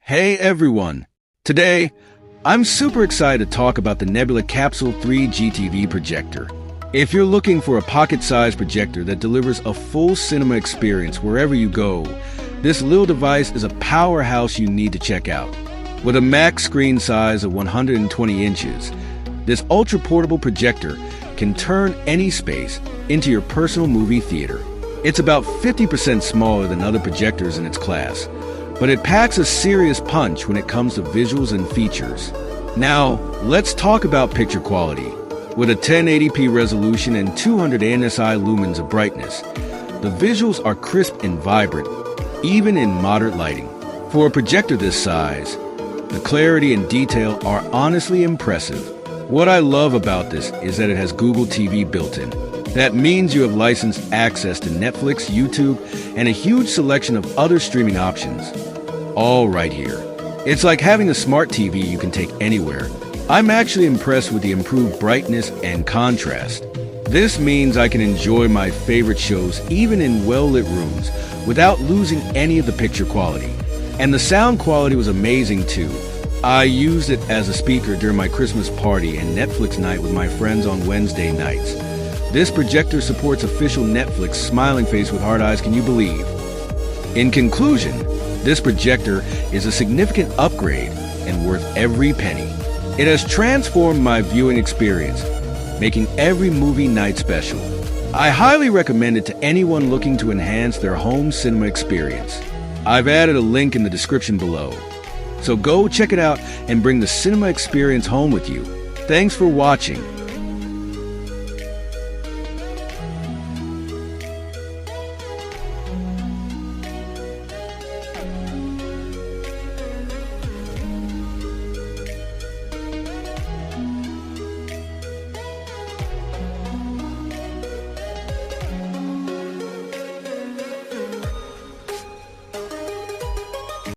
Hey everyone! Today, I'm super excited to talk about the NEBULA Capsule 3 GTV Projector. If you're looking for a pocket-sized projector that delivers a full cinema experience wherever you go, this little device is a powerhouse you need to check out. With a max screen size of 120 inches, this ultra-portable projector can turn any space into your personal movie theater. It's about 50% smaller than other projectors in its class, but it packs a serious punch when it comes to visuals and features. Now, let's talk about picture quality. With a 1080p resolution and 200 ANSI lumens of brightness, the visuals are crisp and vibrant, even in moderate lighting. For a projector this size, the clarity and detail are honestly impressive. What I love about this is that it has Google TV built in. That means you have licensed access to Netflix, YouTube, and a huge selection of other streaming options, all right here. It's like having a smart TV you can take anywhere. I'm actually impressed with the improved brightness and contrast. This means I can enjoy my favorite shows even in well-lit rooms without losing any of the picture quality. And the sound quality was amazing too. I used it as a speaker during my Christmas party and Netflix night with my friends on Wednesday nights. This projector supports official Netflix smiling face with hard eyes, can you believe? In conclusion, this projector is a significant upgrade and worth every penny. It has transformed my viewing experience, making every movie night special. I highly recommend it to anyone looking to enhance their home cinema experience. I've added a link in the description below. So go check it out and bring the cinema experience home with you. Thanks for watching.